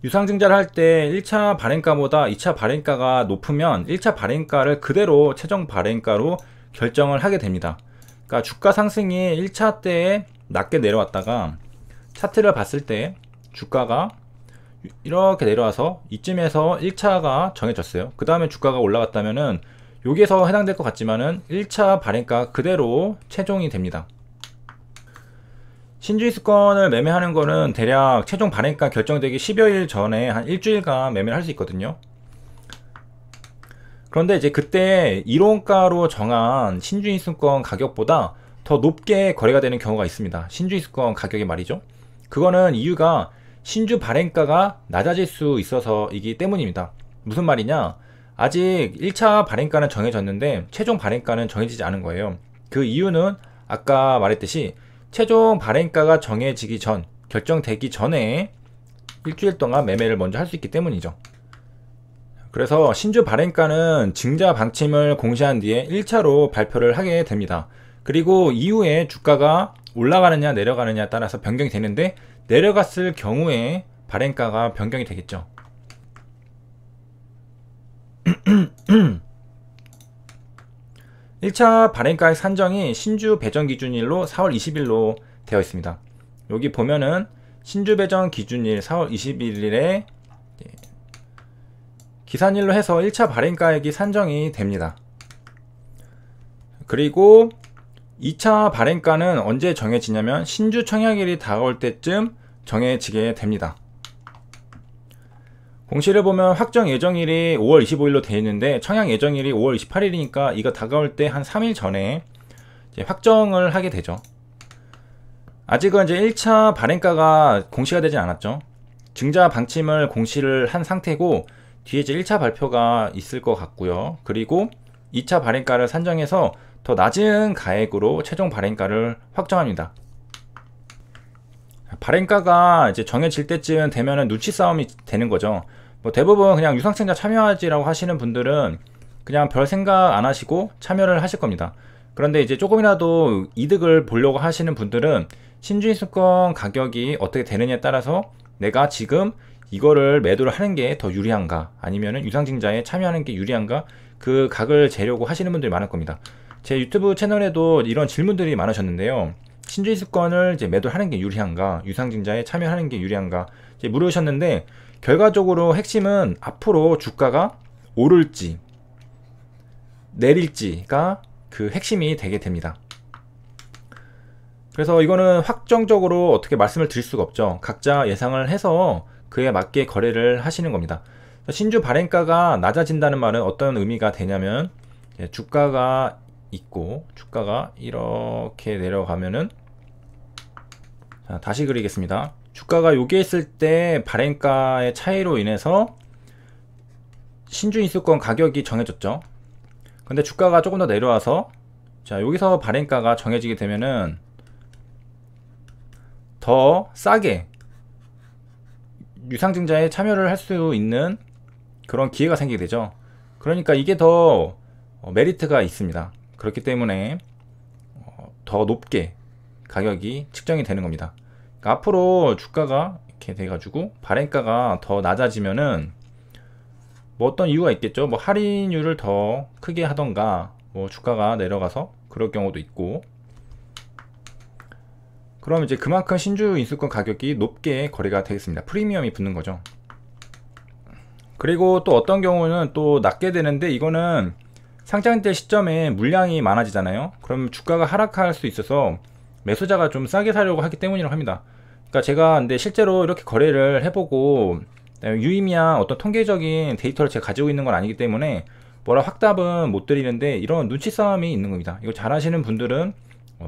유상증자를 할 때 1차 발행가보다 2차 발행가가 높으면 1차 발행가를 그대로 최종 발행가로 결정을 하게 됩니다. 그러니까 주가 상승이 1차 때에 낮게 내려왔다가 차트를 봤을 때 주가가 이렇게 내려와서 이쯤에서 1차가 정해졌어요. 그 다음에 주가가 올라갔다면은 여기에서 해당될 것 같지만은 1차 발행가 그대로 최종이 됩니다. 신주입수권을 매매하는 거는 대략 최종 발행가 결정되기 10여일 전에 한 일주일간 매매를 할 수 있거든요. 그런데 이제 그때 이론가로 정한 신주입수권 가격보다 더 높게 거래가 되는 경우가 있습니다. 신주입수권 가격이 말이죠. 그거는 이유가 신주 발행가가 낮아질 수 있어서이기 때문입니다. 무슨 말이냐? 아직 1차 발행가는 정해졌는데 최종 발행가는 정해지지 않은 거예요. 그 이유는 아까 말했듯이 최종 발행가가 정해지기 전, 결정되기 전에 일주일 동안 매매를 먼저 할 수 있기 때문이죠. 그래서 신주 발행가는 증자 방침을 공시한 뒤에 1차로 발표를 하게 됩니다. 그리고 이후에 주가가 올라가느냐 내려가느냐에 따라서 변경이 되는데, 내려갔을 경우에 발행가가 변경이 되겠죠. (1차) 발행가의 산정이 신주 배정 기준일로 4월 20일로 되어 있습니다. 여기 보면은 신주 배정 기준일 4월 21일에 기산일로 해서 1차 발행가액이 산정이 됩니다. 그리고 2차 발행가는 언제 정해지냐면 신주 청약일이 다가올 때쯤 정해지게 됩니다. 공시를 보면 확정 예정일이 5월 25일로 되어 있는데 청약 예정일이 5월 28일이니까 이거 다가올 때 한 3일 전에 이제 확정을 하게 되죠. 아직은 이제 1차 발행가가 공시가 되진 않았죠. 증자 방침을 공시를 한 상태고 뒤에 이제 1차 발표가 있을 것 같고요. 그리고 2차 발행가를 산정해서 더 낮은 가액으로 최종 발행가를 확정합니다. 발행가가 이제 정해질 때쯤 되면은 눈치 싸움이 되는 거죠. 뭐 대부분 그냥 유상증자 참여하지라고 하시는 분들은 그냥 별 생각 안 하시고 참여를 하실 겁니다. 그런데 이제 조금이라도 이득을 보려고 하시는 분들은 신주입수권 가격이 어떻게 되느냐에 따라서 내가 지금 이거를 매도를 하는 게 더 유리한가, 아니면은 유상증자에 참여하는 게 유리한가, 그 각을 재려고 하시는 분들이 많을 겁니다. 제 유튜브 채널에도 이런 질문들이 많으셨는데요. 신주입수권을 이제 매도하는 게 유리한가, 유상증자에 참여하는 게 유리한가 이제 물으셨는데, 결과적으로 핵심은 앞으로 주가가 오를지 내릴지가 그 핵심이 되게 됩니다. 그래서 이거는 확정적으로 어떻게 말씀을 드릴 수가 없죠. 각자 예상을 해서 그에 맞게 거래를 하시는 겁니다. 신주 발행가가 낮아진다는 말은 어떤 의미가 되냐면, 주가가 있고 주가가 이렇게 내려가면은, 자, 다시 그리겠습니다. 주가가 여기에 있을 때 발행가의 차이로 인해서 신주입수권 가격이 정해졌죠. 근데 주가가 조금 더 내려와서, 자, 여기서 발행가가 정해지게 되면은 더 싸게 유상증자에 참여를 할 수 있는 그런 기회가 생기게 되죠. 그러니까 이게 더 메리트가 있습니다. 그렇기 때문에 더 높게 가격이 측정이 되는 겁니다. 그러니까 앞으로 주가가 이렇게 돼가지고 발행가가 더 낮아지면은 뭐 어떤 이유가 있겠죠. 뭐 할인율을 더 크게 하던가, 뭐 주가가 내려가서 그럴 경우도 있고, 그럼 이제 그만큼 신주입수권 가격이 높게 거래가 되겠습니다. 프리미엄이 붙는 거죠. 그리고 또 어떤 경우는 또 낮게 되는데, 이거는 상장될 시점에 물량이 많아지잖아요. 그럼 주가가 하락할 수 있어서 매수자가 좀 싸게 사려고 하기 때문이라고 합니다. 그러니까 제가 근데 실제로 이렇게 거래를 해보고 유의미한 어떤 통계적인 데이터를 제가 가지고 있는 건 아니기 때문에 뭐라 확답은 못 드리는데, 이런 눈치 싸움이 있는 겁니다. 이거 잘 하시는 분들은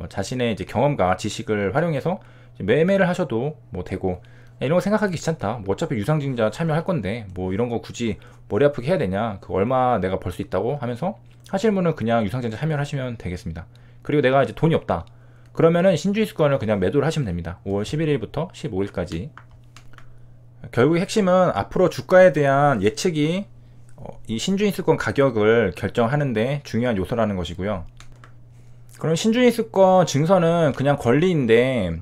자신의 이제 경험과 지식을 활용해서 매매를 하셔도 뭐 되고, 이런 거 생각하기 귀찮다, 뭐 어차피 유상증자 참여할 건데 뭐 이런 거 굳이 머리 아프게 해야 되냐, 그 얼마 내가 벌 수 있다고 하면서 하시는 분은 그냥 유상증자 참여를 하시면 되겠습니다. 그리고 내가 이제 돈이 없다 그러면은 신주입수권을 그냥 매도를 하시면 됩니다. 5월 11일부터 15일까지. 결국 핵심은 앞으로 주가에 대한 예측이 이 신주입수권 가격을 결정하는데 중요한 요소라는 것이고요. 그럼 신주입수권 증서는 그냥 권리인데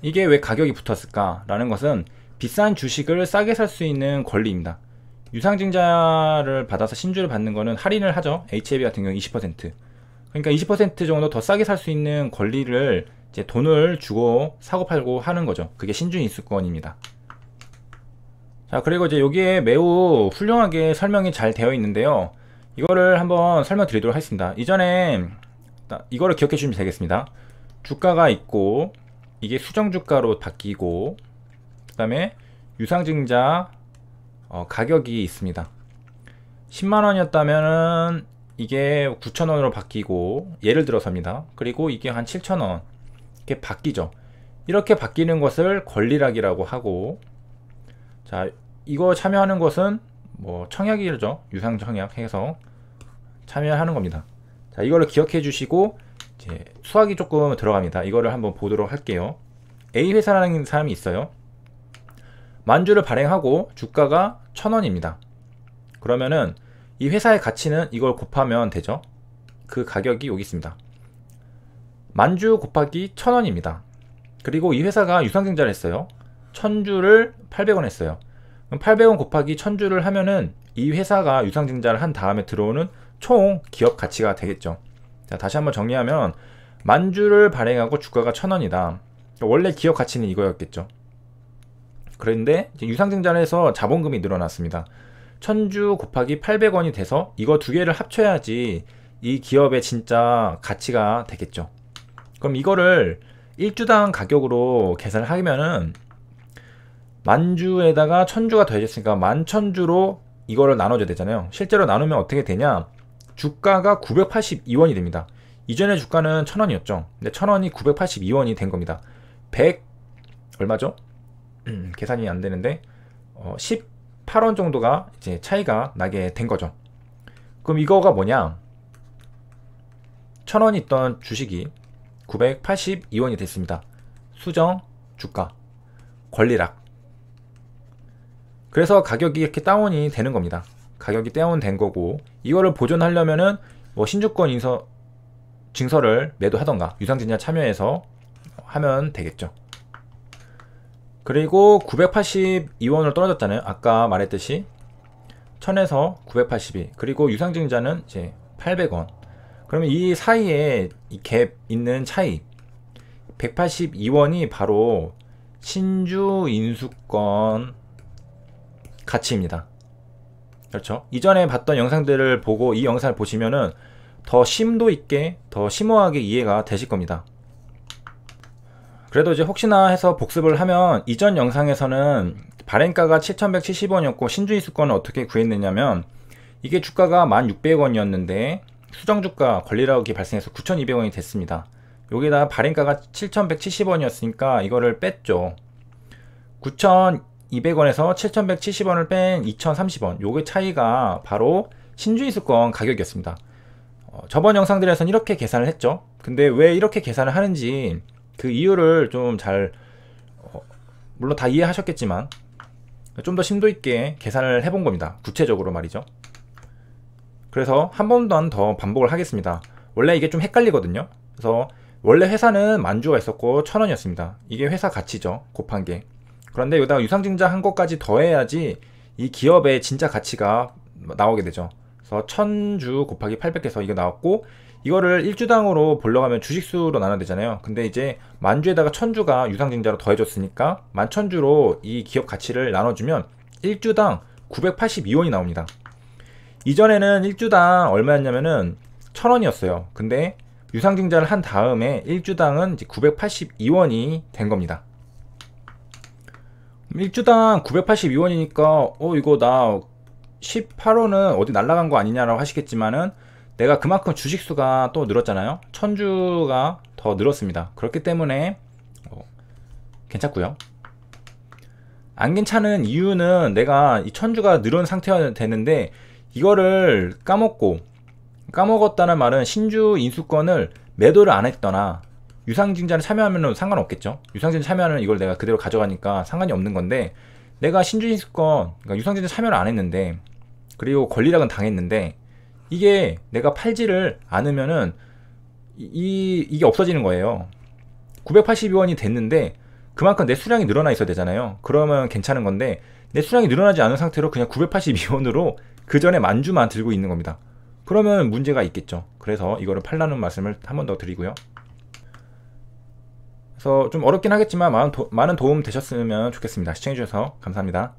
이게 왜 가격이 붙었을까 라는 것은 비싼 주식을 싸게 살 수 있는 권리입니다. 유상증자를 받아서 신주를 받는 거는 할인을 하죠. HLB 같은 경우 20%. 그러니까 20% 정도 더 싸게 살 수 있는 권리를 이제 돈을 주고 사고 팔고 하는 거죠. 그게 신주인수권입니다. 자, 그리고 이제 여기에 매우 훌륭하게 설명이 잘 되어 있는데요. 이거를 한번 설명드리도록 하겠습니다. 이전에 이거를 기억해 주시면 되겠습니다. 주가가 있고 이게 수정주가로 바뀌고 그 다음에 유상증자 가격이 있습니다. 10만원이었다면은 이게 9,000원으로 바뀌고, 예를 들어서입니다. 그리고 이게 한 7,000원 이렇게 바뀌죠. 이렇게 바뀌는 것을 권리락이라고 하고, 자, 이거 참여하는 것은 뭐 청약이죠. 유상청약 해서 참여하는 겁니다. 자, 이거를 기억해 주시고 이제 수학이 조금 들어갑니다. 이거를 한번 보도록 할게요. A 회사라는 사람이 있어요. 만주를 발행하고 주가가 1,000원입니다. 그러면은 이 회사의 가치는 이걸 곱하면 되죠. 그 가격이 여기 있습니다. 만주 곱하기 1,000원입니다. 그리고 이 회사가 유상증자를 했어요. 1,000주를 800원 했어요. 그럼 800원 곱하기 1,000주를 하면은 이 회사가 유상증자를 한 다음에 들어오는 총 기업 가치가 되겠죠. 자, 다시 한번 정리하면 만주를 발행하고 주가가 1,000원이다. 원래 기업 가치는 이거였겠죠. 그런데 이제 유상증자를 해서 자본금이 늘어났습니다. 1,000주 곱하기 800원이 돼서 이거 두 개를 합쳐야지 이 기업의 진짜 가치가 되겠죠. 그럼 이거를 1주당 가격으로 계산을 하면은 만주에다가 1,000주가 더해졌으니까 11,000주로 이거를 나눠줘야 되잖아요. 실제로 나누면 어떻게 되냐, 주가가 982원이 됩니다. 이전에 주가는 1,000원이었죠. 근데 1,000원이 982원이 된 겁니다. 100 얼마죠? 계산이 안 되는데 18원 정도가 이제 차이가 나게 된 거죠. 그럼 이거가 뭐냐, 1,000원이 있던 주식이 982원이 됐습니다. 수정 주가 권리락. 그래서 가격이 이렇게 다운이 되는 겁니다. 가격이 다운된 거고, 이거를 보존하려면은 뭐 신주권 증서를 매도하던가 유상증자 참여해서 하면 되겠죠. 그리고 982원으로 떨어졌잖아요. 아까 말했듯이 1000에서 982, 그리고 유상증자는 이제 800원. 그러면 이 사이에 이 갭 있는 차이 182원이 바로 신주 인수권 가치입니다. 그렇죠? 이전에 봤던 영상들을 보고 이 영상을 보시면은 더 심도 있게, 더 심오하게 이해가 되실 겁니다. 그래도 이제 혹시나 해서 복습을 하면, 이전 영상에서는 발행가가 7,170원이었고 신주인수권을 어떻게 구했느냐면, 이게 주가가 1,600원이었는데 수정주가 권리락이 발생해서 9,200원이 됐습니다. 여기다가 발행가가 7,170원이었으니까 이거를 뺐죠. 9,200원에서 7,170원을 뺀 2,030원, 요게 차이가 바로 신주인수권 가격이었습니다. 저번 영상들에서는 이렇게 계산을 했죠. 근데 왜 이렇게 계산을 하는지 그 이유를 좀 잘 물론 다 이해하셨겠지만 좀 더 심도 있게 계산을 해본 겁니다. 구체적으로 말이죠. 그래서 한 번 더 반복을 하겠습니다. 원래 이게 좀 헷갈리거든요. 그래서 원래 회사는 만주가 있었고 1,000원이었습니다. 이게 회사 가치죠, 곱한 게. 그런데 여기다가 유상증자 한 것까지 더해야지 이 기업의 진짜 가치가 나오게 되죠. 그래서 1,000주 곱하기 800해서 이거 나왔고, 이거를 1주당으로 보려고 하면 주식수로 나눠야 되잖아요. 근데 이제 만주에다가 1,000주가 유상증자로 더해졌으니까 11,000주로 이 기업 가치를 나눠주면 1주당 982원이 나옵니다. 이전에는 1주당 얼마였냐면은 1,000원이었어요. 근데 유상증자를 한 다음에 1주당은 이제 982원이 된 겁니다. 1주당 982원이니까 이거 나 18원은 어디 날라간 거 아니냐라고 하시겠지만은, 내가 그만큼 주식수가 또 늘었잖아요. 1,000주가 더 늘었습니다. 그렇기 때문에 괜찮고요. 안 괜찮은 이유는 내가 이 1,000주가 늘은 상태가 되는데 이거를 까먹었다는 말은 신주 인수권을 매도를 안 했거나 유상증자를 참여하면 상관없겠죠. 유상증자 참여하면 이걸 내가 그대로 가져가니까 상관이 없는 건데, 내가 신주 인수권, 그러니까 유상증자 참여를 안 했는데, 그리고 권리락은 당했는데, 이게 내가 팔지를 않으면은 이게 없어지는 거예요. 982원이 됐는데 그만큼 내 수량이 늘어나 있어야 되잖아요. 그러면 괜찮은 건데 내 수량이 늘어나지 않은 상태로 그냥 982원으로 그 전에 만주만 들고 있는 겁니다. 그러면 문제가 있겠죠. 그래서 이거를 팔라는 말씀을 한 번 더 드리고요. 그래서 좀 어렵긴 하겠지만 많은 도움 되셨으면 좋겠습니다. 시청해주셔서 감사합니다.